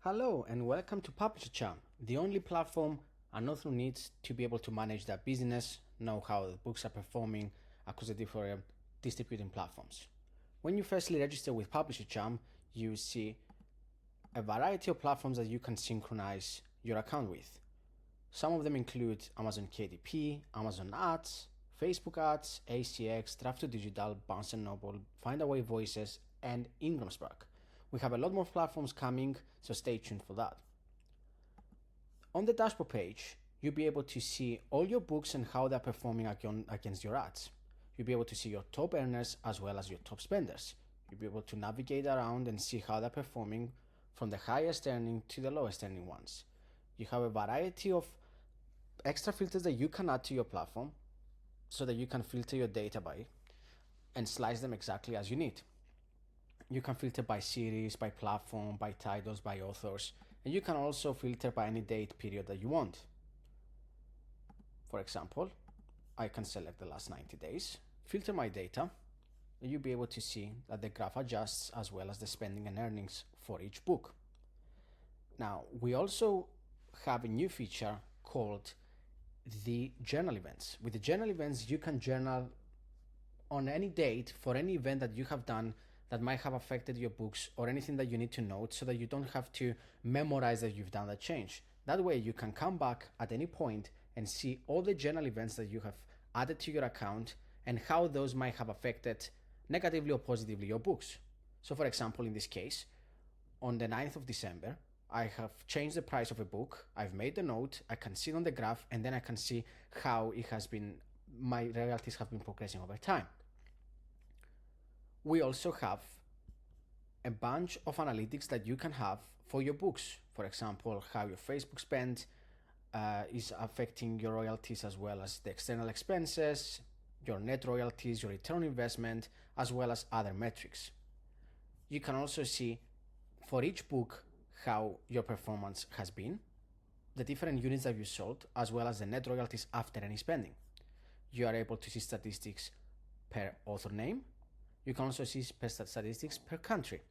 Hello and welcome to Publisher, the only platform an author needs to be able to manage their business, know how the books are performing across the different distributing platforms. When you firstly register with Publisher, you see a variety of platforms that you can synchronize your account with. Some of them include Amazon KDP, Amazon Ads, Facebook Ads, ACX, Draft2Digital, Barnes& Noble, Findaway Voices, and Ingramspark. We have a lot more platforms coming, so stay tuned for that. On the dashboard page, you'll be able to see all your books and how they're performing against your ads. You'll be able to see your top earners as well as your top spenders. You'll be able to navigate around and see how they're performing from the highest earning to the lowest earning ones. You have a variety of extra filters that you can add to your platform so that you can filter your data by and slice them exactly as you need. You can filter by series, by platform, by titles, by authors, and you can also filter by any date period that you want. For example, I can select the last 90 days, filter my data, and you'll be able to see that the graph adjusts as well as the spending and earnings for each book. Now, we also have a new feature called the journal events. With the journal events, you can journal on any date for any event that you have done that might have affected your books or anything that you need to note so that you don't have to memorize that you've done that change. That way you can come back at any point and see all the journal events that you have added to your account and how those might have affected negatively or positively your books. So for example, in this case, on the 9th of December, I have changed the price of a book, I've made the note, I can see it on the graph, and then I can see how it has been, my royalties have been progressing over time. We also have a bunch of analytics that you can have for your books. For example, how your Facebook spend is affecting your royalties as well as the external expenses, your net royalties, your return on investment, as well as other metrics. You can also see for each book how your performance has been, the different units that you sold, as well as the net royalties after any spending. You are able to see statistics per author name. You can also see statistics per country.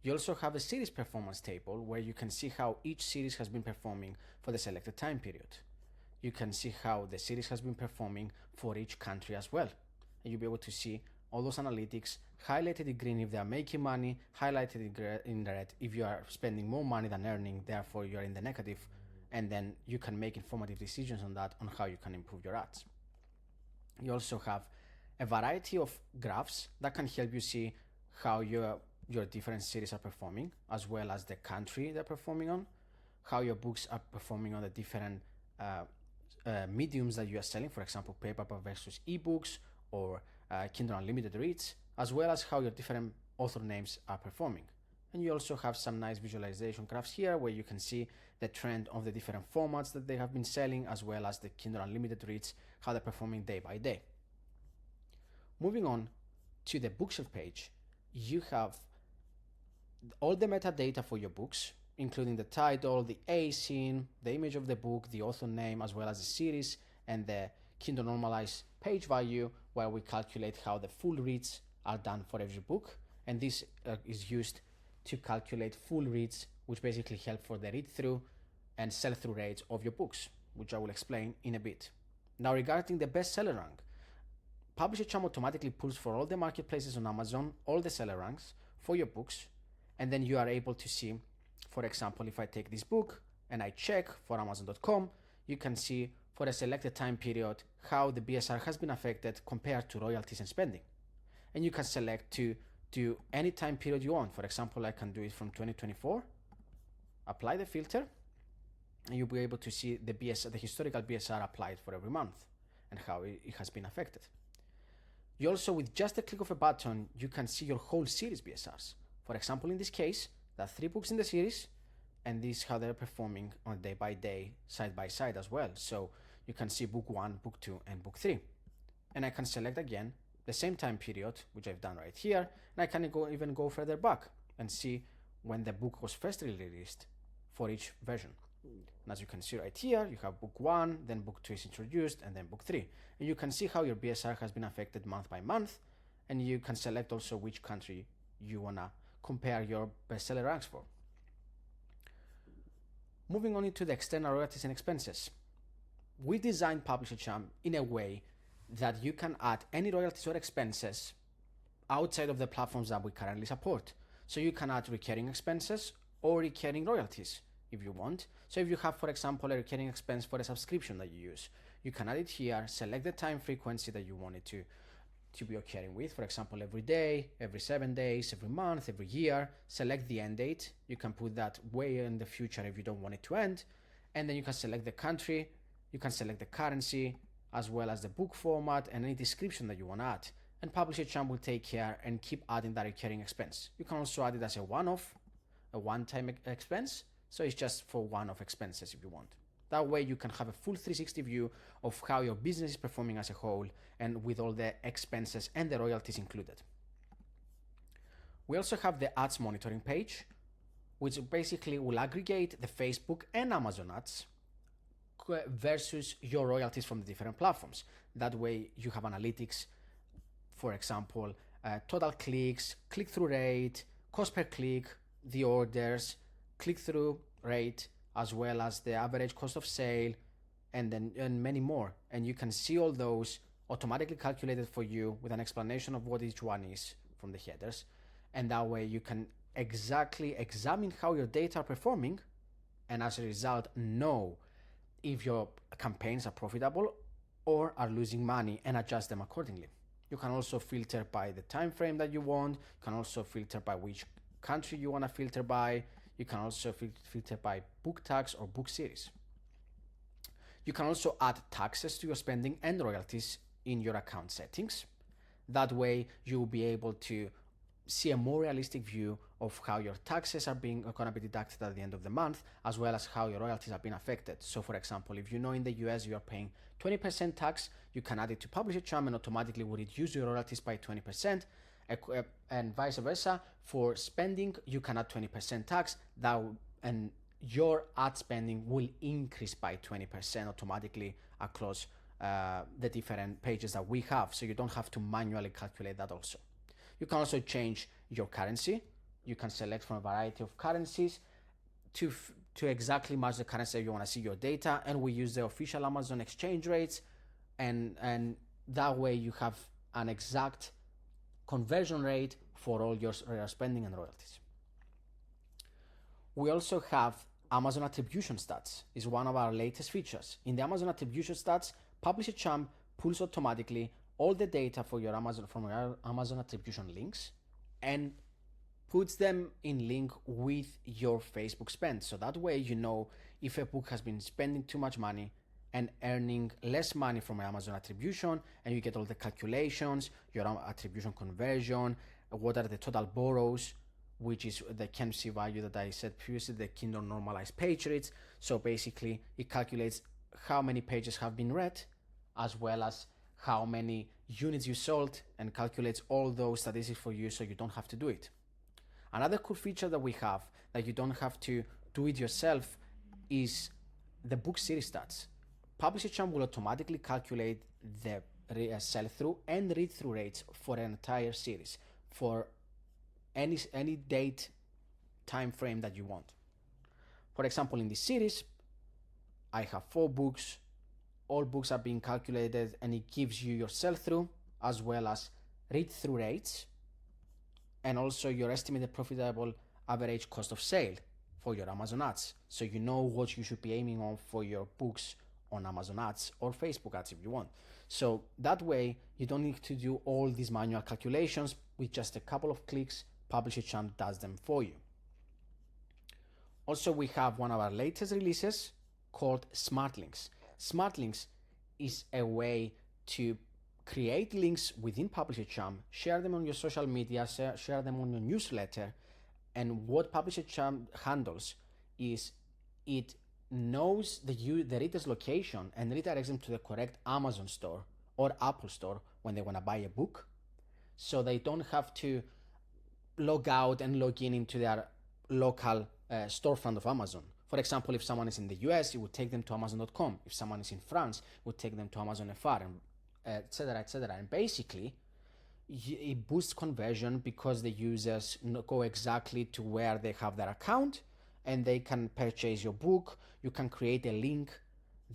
You also have a series performance table where you can see how each series has been performing for the selected time period. You can see how the series has been performing for each country as well. And you'll be able to see all those analytics highlighted in green if they are making money, highlighted in red if you are spending more money than earning, therefore you're in the negative, and then you can make informative decisions on that, on how you can improve your ads. You also have a variety of graphs that can help you see how your different series are performing, as well as the country they're performing on, how your books are performing on the different mediums that you are selling, for example, paperback versus ebooks or Kindle Unlimited reads, as well as how your different author names are performing. And you also have some nice visualization graphs here where you can see the trend of the different formats that they have been selling, as well as the Kindle Unlimited reads, how they're performing day by day. Moving on to the bookshelf page, you have all the metadata for your books, including the title, the ASIN, the image of the book, the author name, as well as the series, and the Kindle normalized page value, where we calculate how the full reads are done for every book. And this is used to calculate full reads, which basically help for the read-through and sell-through rates of your books, which I will explain in a bit. Now, regarding the bestseller rank, Publisher automatically pulls for all the marketplaces on Amazon, all the seller ranks for your books, and then you are able to see, for example, if I take this book and I check for Amazon.com, you can see for a selected time period how the BSR has been affected compared to royalties and spending. And you can select to do any time period you want. For example, I can do it from 2024, apply the filter, and you'll be able to see the historical BSR applied for every month and how it has been affected. You also, with just a click of a button, you can see your whole series BSRs. For example, in this case, there are 3 books in the series, and this is how they're performing on day by day, side by side as well. So you can see book 1, book 2, and book 3. And I can select again the same time period, which I've done right here, and I can even go further back and see when the book was first released for each version. And as you can see right here, you have book 1, then book 2 is introduced, and then book 3. And you can see how your BSR has been affected month by month, and you can select also which country you wanna compare your bestseller ranks for. Moving on into the external royalties and expenses. We designed Publisher Champ in a way that you can add any royalties or expenses outside of the platforms that we currently support. So you can add recurring expenses or recurring royalties if you want. So if you have, for example, a recurring expense for a subscription that you use, you can add it here, select the time frequency that you want it to be occurring with. For example, every day, every 7 days, every month, every year. Select the end date. You can put that way in the future if you don't want it to end. And then you can select the country, you can select the currency, as well as the book format and any description that you want to add. And Publisher Champ will take care and keep adding that recurring expense. You can also add it as a one-off, a one-time expense. So it's just for one-off expenses if you want. That way you can have a full 360 view of how your business is performing as a whole and with all the expenses and the royalties included. We also have the ads monitoring page, which basically will aggregate the Facebook and Amazon ads versus your royalties from the different platforms. That way you have analytics, for example, total clicks, click-through rate, cost per click, the orders, click-through rate, as well as the average cost of sale, and many more. And you can see all those automatically calculated for you with an explanation of what each one is from the headers. And that way you can exactly examine how your data are performing, and as a result know if your campaigns are profitable or are losing money and adjust them accordingly. You can also filter by the time frame that you want. You can also filter by which country you want to filter by. You can also filter by book tags or book series. You can also add taxes to your spending and royalties in your account settings. That way you'll be able to see a more realistic view of how your taxes are going to be deducted at the end of the month, as well as how your royalties have been affected. So for example, if you know in the US you are paying 20% tax, you can add it to Publisher Champ and automatically will reduce your royalties by 20%. And vice versa, for spending you can add 20% tax, and your ad spending will increase by 20% automatically across the different pages that we have, so you don't have to manually calculate that also. You can also change your currency. You can select from a variety of currencies to exactly match the currency that you want to see your data, and we use the official Amazon exchange rates, and that way you have an exact conversion rate for all your spending and royalties. We also have Amazon Attribution Stats. Is one of our latest features. In the Amazon Attribution Stats, Publisher Champ pulls automatically all the data for your Amazon attribution links and puts them in link with your Facebook spend. So that way you know if a book has been spending too much money and earning less money from Amazon attribution, and you get all the calculations, your attribution conversion, what are the total borrows, which is the KMC value that I said previously, the Kindle normalized page rates. So basically it calculates how many pages have been read, as well as how many units you sold, and calculates all those statistics for you so you don't have to do it. Another cool feature that we have that you don't have to do it yourself is the book series stats. Publisher Champ will automatically calculate the sell-through and read-through rates for an entire series for any date time frame that you want. For example, in this series, I have 4 books. All books are being calculated, and it gives you your sell-through as well as read-through rates, and also your estimated profitable average cost of sale for your Amazon ads. So you know what you should be aiming on for your books on Amazon ads or Facebook ads if you want. So that way you don't need to do all these manual calculations. With just a couple of clicks, Publisher Champ does them for you. Also, we have one of our latest releases called Smart Links. Smart Links is a way to create links within Publisher Champ, share them on your social media, share them on your newsletter. And what Publisher Champ handles is it knows the reader's location and redirects them to the correct Amazon store or Apple store when they want to buy a book, so they don't have to log out and log in into their local storefront of Amazon. For example, if someone is in the US, it would take them to Amazon.com. If someone is in France, it would take them to Amazon FR, and etc., etc. And basically, it boosts conversion because the users go exactly to where they have their account and they can purchase your book. You can create a link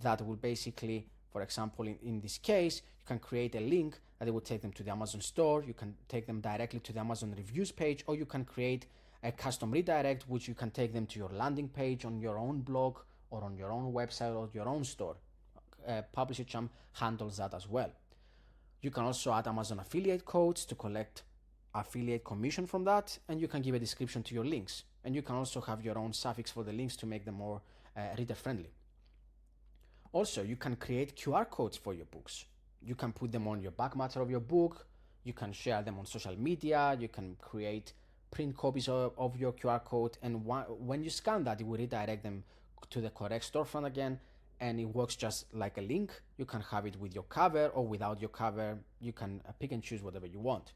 that will basically, for example, in this case, you can create a link that it will take them to the Amazon store. You can take them directly to the Amazon reviews page, or you can create a custom redirect, which you can take them to your landing page on your own blog or on your own website or your own store. Publisher Champ handles that as well. You can also add Amazon affiliate codes to collect affiliate commission from that, and you can give a description to your links. And you can also have your own suffix for the links to make them more reader friendly. Also, you can create QR codes for your books. You can put them on your back matter of your book. You can share them on social media. You can create print copies of your QR code. And when you scan that, it will redirect them to the correct storefront again. And it works just like a link. You can have it with your cover or without your cover. You can pick and choose whatever you want.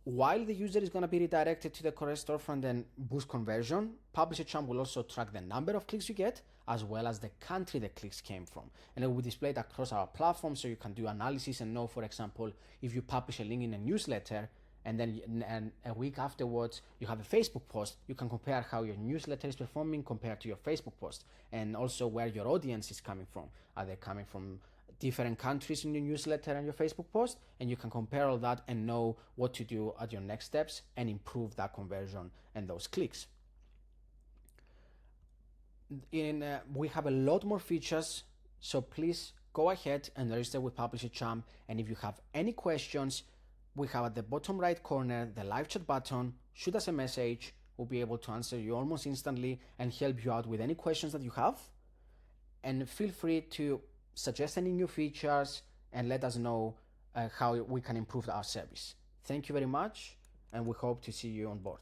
While the user is going to be redirected to the correct storefront and boost conversion, Publisher Champ will also track the number of clicks you get, as well as the country the clicks came from. And it will display it across our platform, so you can do analysis and know, for example, if you publish a link in a newsletter and then a week afterwards you have a Facebook post, you can compare how your newsletter is performing compared to your Facebook post, and also where your audience is coming from. Are they coming from different countries in your newsletter and your Facebook post? And you can compare all that and know what to do at your next steps and improve that conversion and those clicks. We have a lot more features, so please go ahead and register with Publisher Champ. And if you have any questions, we have at the bottom right corner the live chat button. Shoot us a message. We'll be able to answer you almost instantly and help you out with any questions that you have. And feel free to suggest any new features and let us know how we can improve our service. Thank you very much, and we hope to see you on board.